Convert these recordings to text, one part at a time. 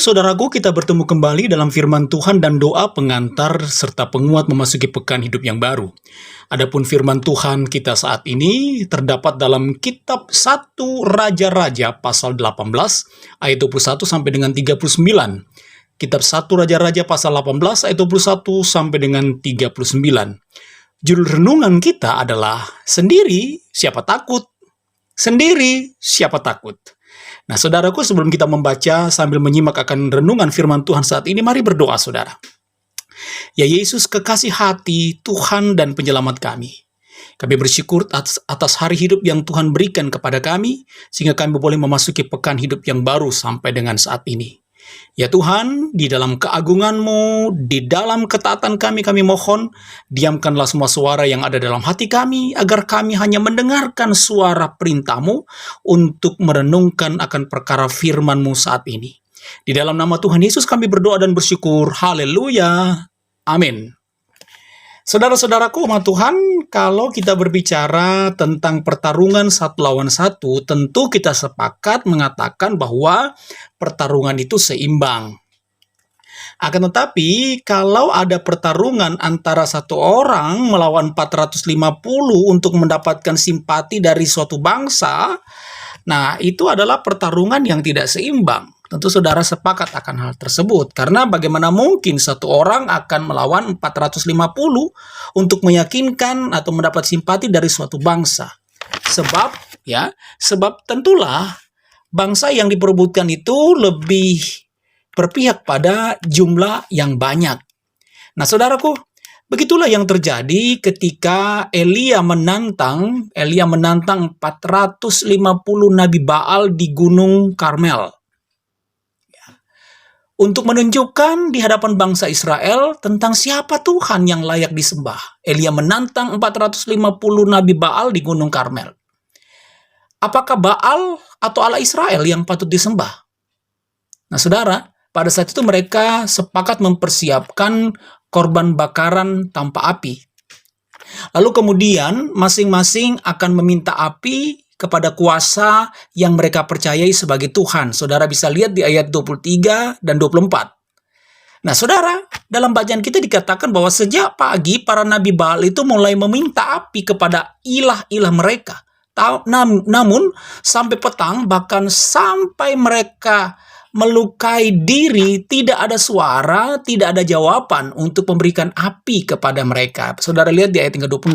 saudaraku, kita bertemu kembali dalam firman Tuhan dan doa pengantar serta penguat memasuki pekan hidup yang baru. Adapun firman Tuhan kita saat ini terdapat dalam kitab 1 Raja-Raja pasal 18 ayat 21 sampai dengan 39. Kitab 1 Raja-Raja pasal 18 ayat 21 sampai dengan 39. Judul renungan kita adalah Sendiri Siapa Takut? Sendiri Siapa Takut? Nah, saudaraku, sebelum kita membaca sambil menyimak akan renungan firman Tuhan saat ini, mari berdoa, saudara. Ya Yesus, kekasih hati Tuhan dan penyelamat kami. Kami bersyukur atas hari hidup yang Tuhan berikan kepada kami, sehingga kami boleh memasuki pekan hidup yang baru sampai dengan saat ini. Ya Tuhan, di dalam keagungan-Mu, di dalam ketaatan kami mohon, diamkanlah semua suara yang ada dalam hati kami, agar kami hanya mendengarkan suara perintah-Mu untuk merenungkan akan perkara firman-Mu saat ini. Di dalam nama Tuhan Yesus kami berdoa dan bersyukur. Haleluya. Amin. Saudara-saudaraku umat Tuhan, kalau kita berbicara tentang pertarungan satu lawan satu, tentu kita sepakat mengatakan bahwa pertarungan itu seimbang. Akan tetapi, kalau ada pertarungan antara satu orang melawan 450 untuk mendapatkan simpati dari suatu bangsa, nah itu adalah pertarungan yang tidak seimbang. Tentu saudara sepakat akan hal tersebut. Karena bagaimana mungkin satu orang akan melawan 450 untuk meyakinkan atau mendapat simpati dari suatu bangsa. Sebab tentulah bangsa yang diperebutkan itu lebih berpihak pada jumlah yang banyak. Nah, saudaraku, begitulah yang terjadi ketika Elia menantang 450 Nabi Baal di Gunung Karmel. Untuk menunjukkan di hadapan bangsa Israel tentang siapa Tuhan yang layak disembah. Elia menantang 450 Nabi Baal di Gunung Karmel. Apakah Baal atau Allah Israel yang patut disembah? Nah, saudara, pada saat itu mereka sepakat mempersiapkan korban bakaran tanpa api. Lalu kemudian masing-masing akan meminta api kepada kuasa yang mereka percayai sebagai Tuhan. Saudara bisa lihat di ayat 23 dan 24. Nah, saudara, dalam bacaan kita dikatakan bahwa sejak pagi para Nabi Baal itu mulai meminta api kepada ilah-ilah mereka. Namun, sampai petang, bahkan sampai mereka melukai diri, tidak ada suara, tidak ada jawaban untuk memberikan api kepada mereka. Saudara lihat di ayat 26.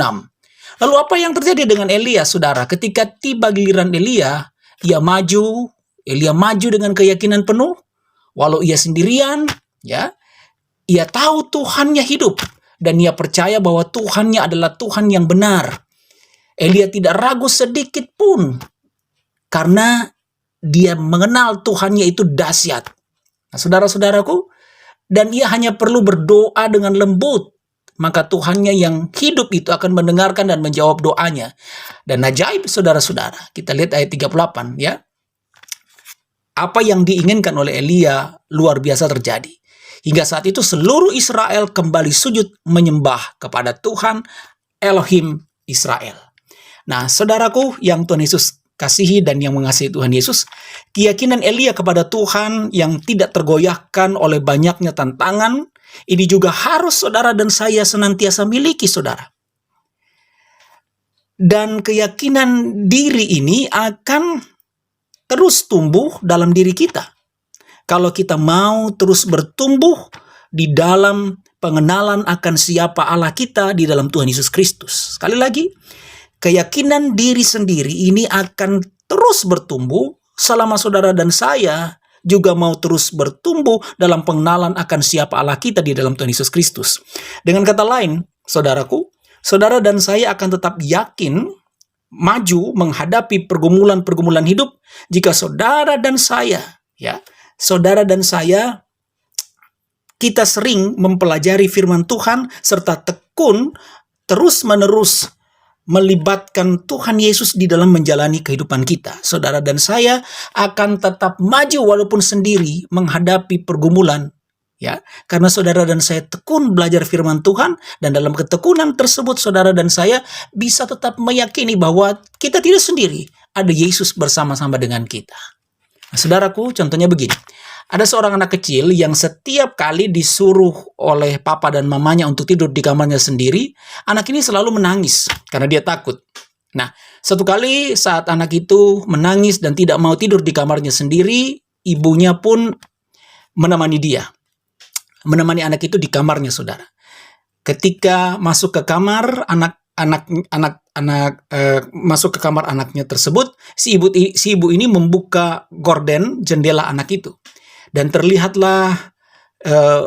Lalu apa yang terjadi dengan Elia, saudara? Ketika tiba giliran Elia maju dengan keyakinan penuh, walau ia sendirian, ia tahu Tuhannya hidup, dan ia percaya bahwa Tuhannya adalah Tuhan yang benar. Elia tidak ragu sedikit pun, karena dia mengenal Tuhannya itu dahsyat. Nah, saudara-saudaraku, dan ia hanya perlu berdoa dengan lembut, maka Tuhannya yang hidup itu akan mendengarkan dan menjawab doanya. Dan ajaib, saudara-saudara. Kita lihat ayat 38, ya. Apa yang diinginkan oleh Elia luar biasa terjadi. Hingga saat itu seluruh Israel kembali sujud menyembah kepada Tuhan Elohim Israel. Nah, saudaraku yang Tuhan Yesus kasihi dan yang mengasihi Tuhan Yesus, keyakinan Elia kepada Tuhan yang tidak tergoyahkan oleh banyaknya tantangan, ini juga harus saudara dan saya senantiasa miliki, saudara. Dan keyakinan diri ini akan terus tumbuh dalam diri kita. Kalau kita mau terus bertumbuh di dalam pengenalan akan siapa Allah kita di dalam Tuhan Yesus Kristus. Sekali lagi, keyakinan diri sendiri ini akan terus bertumbuh selama saudara dan saya juga mau terus bertumbuh dalam pengenalan akan siapa Allah kita di dalam Tuhan Yesus Kristus. Dengan kata lain, saudaraku, saudara dan saya akan tetap yakin maju menghadapi pergumulan-pergumulan hidup jika saudara dan saya, kita sering mempelajari firman Tuhan serta tekun terus-menerus melibatkan Tuhan Yesus di dalam menjalani kehidupan kita. Saudara dan saya akan tetap maju walaupun sendiri menghadapi pergumulan. Karena saudara dan saya tekun belajar firman Tuhan, dan dalam ketekunan tersebut saudara dan saya bisa tetap meyakini bahwa kita tidak sendiri, ada Yesus bersama-sama dengan kita. Nah, saudaraku, contohnya begini. Ada seorang anak kecil yang setiap kali disuruh oleh papa dan mamanya untuk tidur di kamarnya sendiri, anak ini selalu menangis karena dia takut. Nah, satu kali saat anak itu menangis dan tidak mau tidur di kamarnya sendiri, ibunya pun menemani dia. Menemani anak itu di kamarnya, saudara. Ketika masuk ke kamar, masuk ke kamar anaknya tersebut, si ibu ini membuka gorden jendela anak itu. Dan terlihatlah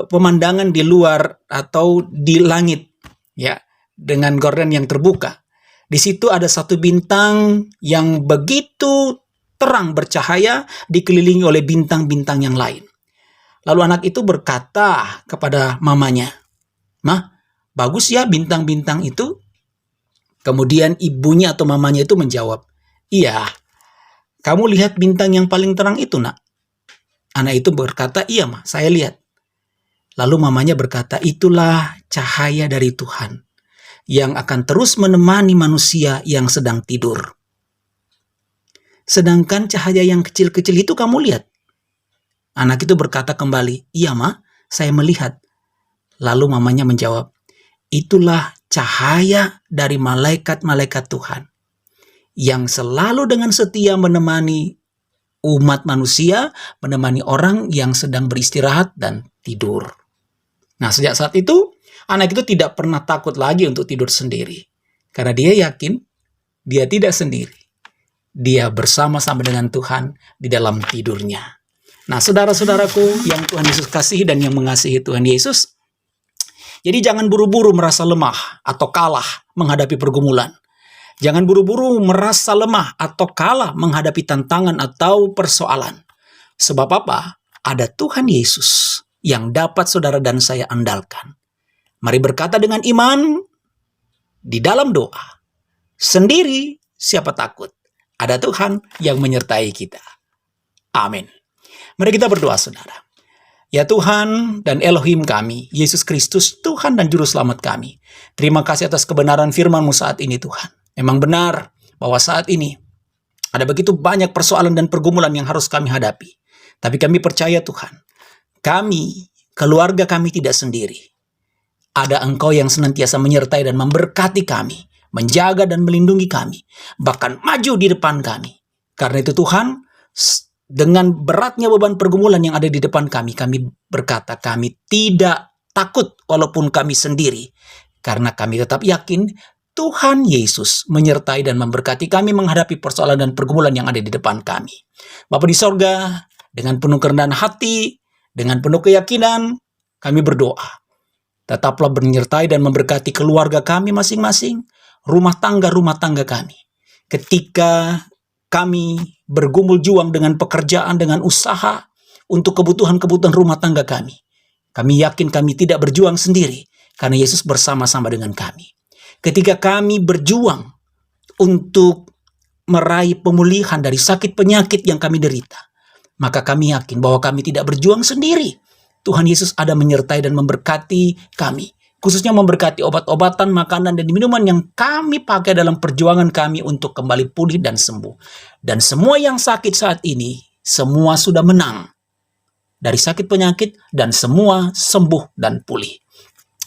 pemandangan di luar atau di langit, ya, dengan gorden yang terbuka. Di situ ada satu bintang yang begitu terang bercahaya, dikelilingi oleh bintang-bintang yang lain. Lalu anak itu berkata kepada mamanya, "Mah, bagus ya bintang-bintang itu?" Kemudian ibunya atau mamanya itu menjawab, "Iya, kamu lihat bintang yang paling terang itu, nak?" Anak itu berkata, "Iya, mah, saya lihat." Lalu mamanya berkata, "Itulah cahaya dari Tuhan yang akan terus menemani manusia yang sedang tidur. Sedangkan cahaya yang kecil-kecil itu kamu lihat?" Anak itu berkata kembali, "Iya, mah, saya melihat." Lalu mamanya menjawab, "Itulah cahaya dari malaikat-malaikat Tuhan yang selalu dengan setia menemani umat manusia, menemani orang yang sedang beristirahat dan tidur." Nah, sejak saat itu, anak itu tidak pernah takut lagi untuk tidur sendiri. Karena dia yakin dia tidak sendiri. Dia bersama-sama dengan Tuhan di dalam tidurnya. Nah, saudara-saudaraku yang Tuhan Yesus kasihi dan yang mengasihi Tuhan Yesus, jadi jangan buru-buru merasa lemah atau kalah menghadapi pergumulan. Jangan buru-buru merasa lemah atau kalah menghadapi tantangan atau persoalan. Sebab apa? Ada Tuhan Yesus yang dapat saudara dan saya andalkan. Mari berkata dengan iman di dalam doa. Sendiri siapa takut? Ada Tuhan yang menyertai kita. Amin. Mari kita berdoa, saudara. Ya Tuhan dan Elohim kami, Yesus Kristus, Tuhan dan Juru Selamat kami. Terima kasih atas kebenaran firman-Mu saat ini, Tuhan. Memang benar bahwa saat ini ada begitu banyak persoalan dan pergumulan yang harus kami hadapi. Tapi kami percaya, Tuhan, kami, keluarga kami tidak sendiri. Ada Engkau yang senantiasa menyertai dan memberkati kami, menjaga dan melindungi kami, bahkan maju di depan kami. Karena itu Tuhan, dengan beratnya beban pergumulan yang ada di depan kami berkata kami tidak takut walaupun kami sendiri. Karena kami tetap yakin Tuhan Yesus menyertai dan memberkati kami menghadapi persoalan dan pergumulan yang ada di depan kami. Bapa di sorga, dengan penuh kerendahan hati, dengan penuh keyakinan, kami berdoa. Tetaplah menyertai dan memberkati keluarga kami masing-masing, rumah tangga kami. Ketika kami bergumul juang dengan pekerjaan, dengan usaha, untuk kebutuhan-kebutuhan rumah tangga kami. Kami yakin kami tidak berjuang sendiri, karena Yesus bersama-sama dengan kami. Ketika kami berjuang untuk meraih pemulihan dari sakit penyakit yang kami derita, maka kami yakin bahwa kami tidak berjuang sendiri. Tuhan Yesus ada menyertai dan memberkati kami. Khususnya memberkati obat-obatan, makanan, dan minuman yang kami pakai dalam perjuangan kami untuk kembali pulih dan sembuh. Dan semua yang sakit saat ini, semua sudah menang dari sakit penyakit dan semua sembuh dan pulih.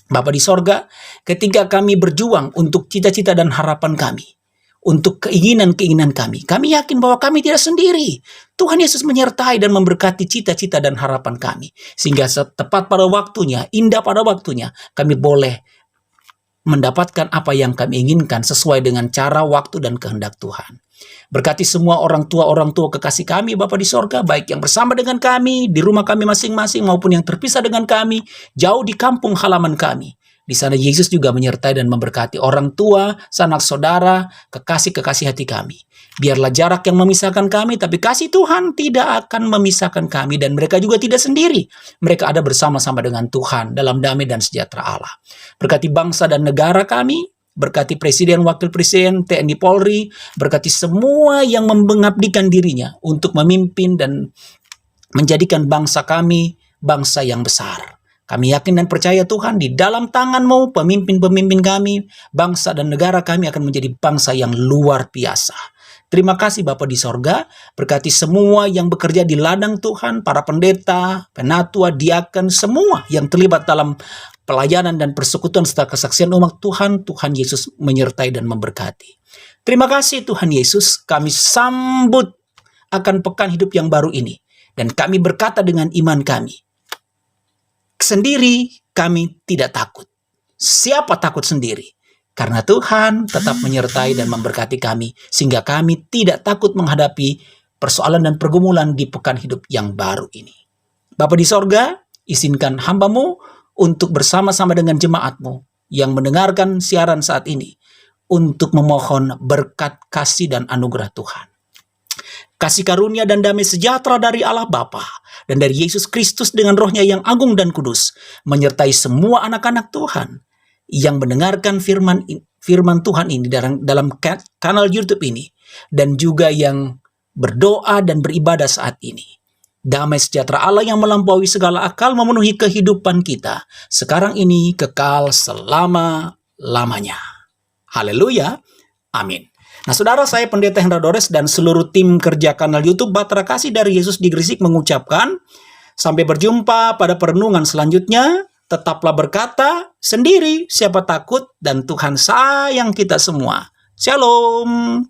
Bapa di sorga, ketika kami berjuang untuk cita-cita dan harapan kami, untuk keinginan-keinginan kami yakin bahwa kami tidak sendiri. Tuhan Yesus menyertai dan memberkati cita-cita dan harapan kami. Sehingga tepat pada waktunya, indah pada waktunya, kami boleh mendapatkan apa yang kami inginkan sesuai dengan cara, waktu, dan kehendak Tuhan. Berkati semua orang tua kekasih kami, Bapa di sorga, baik yang bersama dengan kami, di rumah kami masing-masing, maupun yang terpisah dengan kami, jauh di kampung halaman kami. Di sana Yesus juga menyertai dan memberkati orang tua, sanak saudara, kekasih-kekasih hati kami. Biarlah jarak yang memisahkan kami, tapi kasih Tuhan tidak akan memisahkan kami, dan mereka juga tidak sendiri. Mereka ada bersama-sama dengan Tuhan dalam damai dan sejahtera Allah. Berkati bangsa dan negara kami, berkati Presiden, Wakil Presiden, TNI Polri, berkati semua yang mengabdikan dirinya untuk memimpin dan menjadikan bangsa kami bangsa yang besar. Kami yakin dan percaya Tuhan, di dalam tangan-Mu pemimpin-pemimpin kami, bangsa dan negara kami akan menjadi bangsa yang luar biasa. Terima kasih Bapa di sorga, berkati semua yang bekerja di ladang Tuhan, para pendeta, penatua, diaken, semua yang terlibat dalam pelayanan dan persekutuan serta kesaksian umat Tuhan. Tuhan Yesus menyertai dan memberkati. Terima kasih Tuhan Yesus, kami sambut akan pekan hidup yang baru ini. Dan kami berkata dengan iman kami, sendiri kami tidak takut. Siapa takut sendiri? Karena Tuhan tetap menyertai dan memberkati kami, sehingga kami tidak takut menghadapi persoalan dan pergumulan di pekan hidup yang baru ini. Bapa di sorga, izinkan hamba-Mu untuk bersama-sama dengan jemaat-Mu yang mendengarkan siaran saat ini, untuk memohon berkat kasih dan anugerah Tuhan. Kasih karunia dan damai sejahtera dari Allah Bapa dan dari Yesus Kristus dengan Roh-Nya yang agung dan kudus, menyertai semua anak-anak Tuhan yang mendengarkan firman Tuhan ini dalam kanal YouTube ini, dan juga yang berdoa dan beribadah saat ini. Damai sejahtera Allah yang melampaui segala akal memenuhi kehidupan kita sekarang ini, kekal selama-lamanya. Haleluya. Amin. Nah saudara, saya Pendeta Hendra Dores dan seluruh tim kerja kanal YouTube Bahtera Kasih dari Yesus di Gresik mengucapkan sampai berjumpa pada perenungan selanjutnya. Tetaplah berkata, sendiri siapa takut, dan Tuhan sayang kita semua. Shalom.